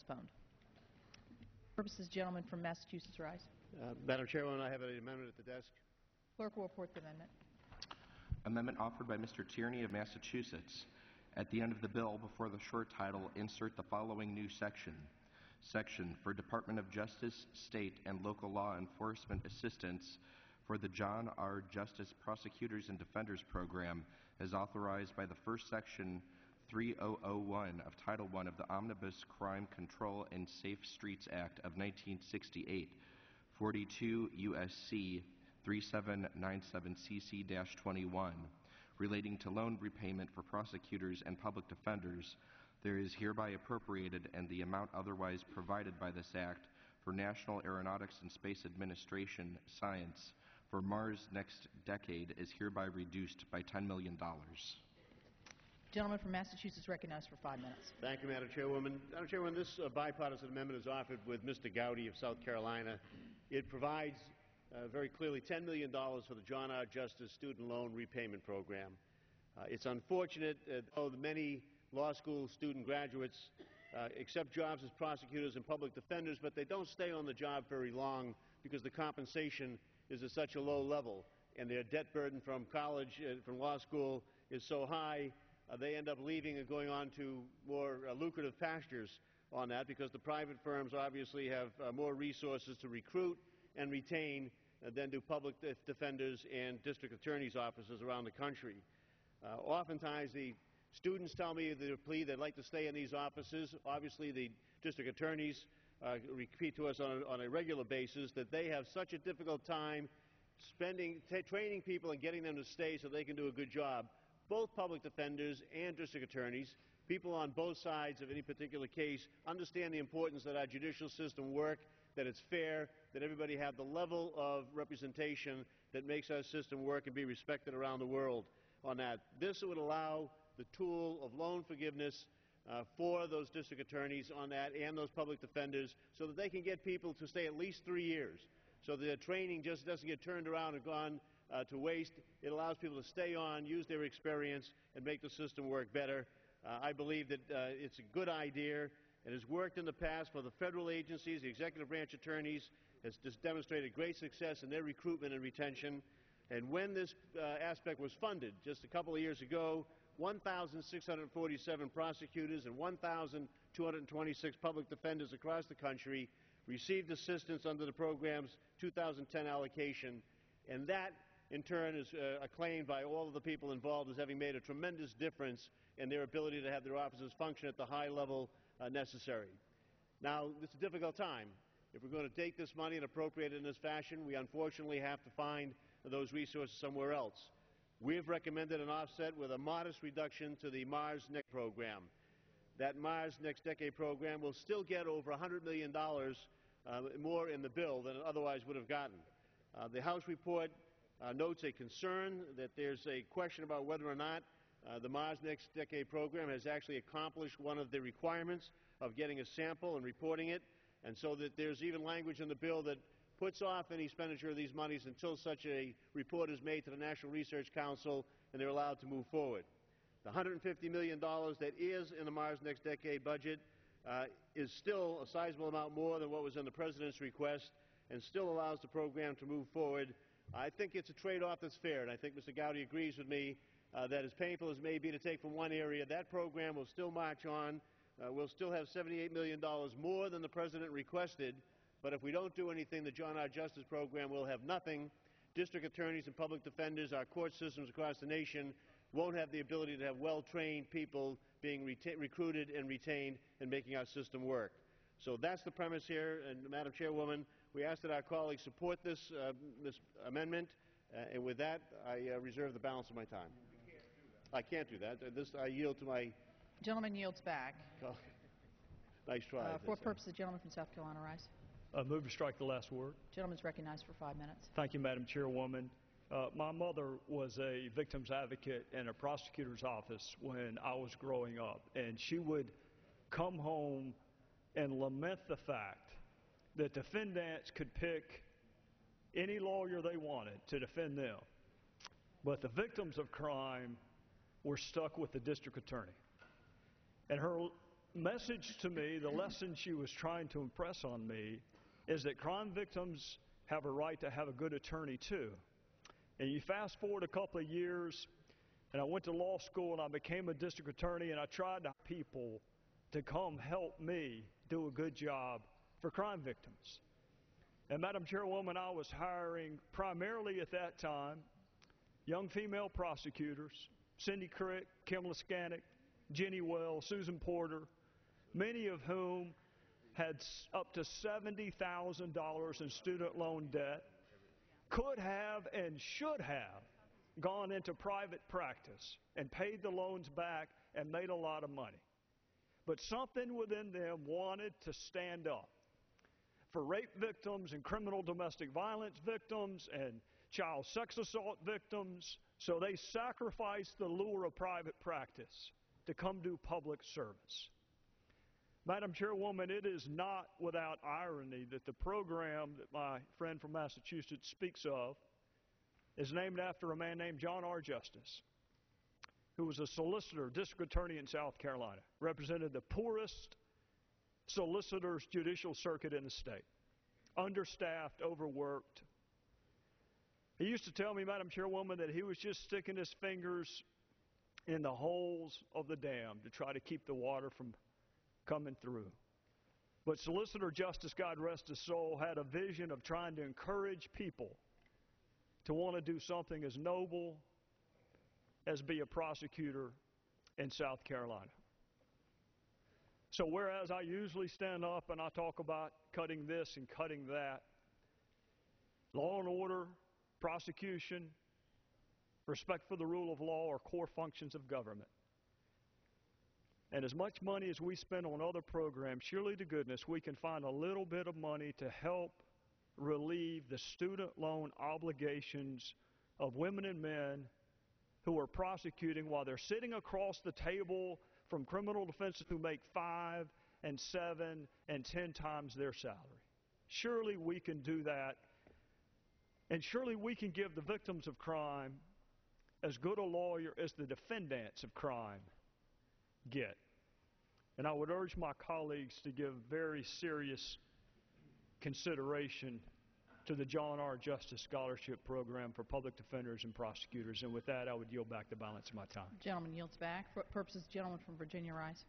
postponed. Purposes, gentleman from Massachusetts rise. Madam Chairwoman, I have an amendment at the desk. Clerk will report the amendment. Amendment offered by Mr. Tierney of Massachusetts. At the end of the bill, before the short title, insert the following new section. Section for Department of Justice, State, and Local Law Enforcement Assistance for the John R. Justice Prosecutors and Defenders Program as authorized by the first section 3001 of Title I of the Omnibus Crime Control and Safe Streets Act of 1968, 42 U.S.C. 3797cc-21, relating to loan repayment for prosecutors and public defenders. There is hereby appropriated, and the amount otherwise provided by this Act for National Aeronautics and Space Administration Science for Mars next decade is hereby reduced by $10 million. Gentleman from Massachusetts recognized for 5 minutes. Thank you, Madam Chairwoman. Madam Chairwoman, this bipartisan amendment is offered with Mr. Gowdy of South Carolina. It provides very clearly $10 million for the John R. Justice Student Loan Repayment Program. It's unfortunate that many law school student graduates accept jobs as prosecutors and public defenders, but they don't stay on the job very long because the compensation is at such a low level, and their debt burden from college, from law school, is so high, they end up leaving and going on to more lucrative pastures on that, because the private firms obviously have more resources to recruit and retain than do public defenders and district attorneys' offices around the country. Oftentimes the students tell me their plea they'd like to stay in these offices. Obviously the district attorneys repeat to us on a regular basis that they have such a difficult time training people and getting them to stay so they can do a good job. Both public defenders and district attorneys, people on both sides of any particular case, understand the importance that our judicial system work, that it's fair, that everybody have the level of representation that makes our system work and be respected around the world on that. This would allow the tool of loan forgiveness for those district attorneys on that and those public defenders so that they can get people to stay at least 3 years, so that their training just doesn't get turned around and gone to waste. It allows people to stay on, use their experience, and make the system work better. I believe that it's a good idea. It has worked in the past for the federal agencies. The executive branch attorneys has just demonstrated great success in their recruitment and retention. And when this aspect was funded just a couple of years ago, 1,647 prosecutors and 1,226 public defenders across the country received assistance under the program's 2010 allocation, and that in turn is acclaimed by all of the people involved as having made a tremendous difference in their ability to have their offices function at the high level necessary. Now, it's a difficult time. If we're going to take this money and appropriate it in this fashion, we unfortunately have to find those resources somewhere else. We have recommended an offset with a modest reduction to the Mars Next program. That Mars Next Decade program will still get over $100 million more in the bill than it otherwise would have gotten. The House report notes a concern that there's a question about whether or not the Mars Next Decade program has actually accomplished one of the requirements of getting a sample and reporting it, and so that there's even language in the bill that puts off any expenditure of these monies until such a report is made to the National Research Council and they're allowed to move forward. The $150 million that is in the Mars Next Decade budget is still a sizable amount more than what was in the President's request and still allows the program to move forward. I think it's a trade-off that's fair, and I think Mr. Gowdy agrees with me that as painful as it may be to take from one area, that program will still march on. We'll still have $78 million more than the President requested, but if we don't do anything, the John R. Justice program will have nothing. District attorneys and public defenders, our court systems across the nation, won't have the ability to have well-trained people being recruited and retained and making our system work. So that's the premise here, and Madam Chairwoman, we ask that our colleagues support this amendment, and with that, I reserve the balance of my time. I can't do that. I yield to my... Gentleman yields back. Oh, nice try. For purpose, the gentleman from South Carolina rise. Move to strike the last word. Gentleman is recognized for 5 minutes. Thank you, Madam Chairwoman. My mother was a victim's advocate in a prosecutor's office when I was growing up, and she would come home and lament the fact that defendants could pick any lawyer they wanted to defend them, but the victims of crime were stuck with the district attorney. And her message to me, the lesson she was trying to impress on me, is that crime victims have a right to have a good attorney too. And you fast forward a couple of years, and I went to law school and I became a district attorney, and I tried to get people to come help me do a good job for crime victims. And Madam Chairwoman, I was hiring primarily at that time young female prosecutors, Cindy Crick, Kim Liskanek, Jenny Wells, Susan Porter, many of whom had up to $70,000 in student loan debt, could have and should have gone into private practice and paid the loans back and made a lot of money. But something within them wanted to stand up for rape victims and criminal domestic violence victims and child sex assault victims, so they sacrificed the lure of private practice to come do public service. Madam Chairwoman, it is not without irony that the program that my friend from Massachusetts speaks of is named after a man named John R. Justice, who was a solicitor, district attorney in South Carolina, represented the poorest solicitor's judicial circuit in the state, understaffed, overworked. He used to tell me, Madam Chairwoman, that he was just sticking his fingers in the holes of the dam to try to keep the water from coming through. But Solicitor Justice, God rest his soul, had a vision of trying to encourage people to want to do something as noble as be a prosecutor in South Carolina. So whereas I usually stand up and I talk about cutting this and cutting that, law and order, prosecution, respect for the rule of law are core functions of government. And as much money as we spend on other programs, surely to goodness we can find a little bit of money to help relieve the student loan obligations of women and men who are prosecuting while they're sitting across the table from criminal defendants who make 5 and 7 and 10 times their salary. Surely we can do that, and surely we can give the victims of crime as good a lawyer as the defendants of crime get. And I would urge my colleagues to give very serious consideration to the John R. Justice Scholarship Program for public defenders and prosecutors. And with that, I would yield back the balance of my time. Gentleman yields back. For purposes, gentleman from Virginia rise.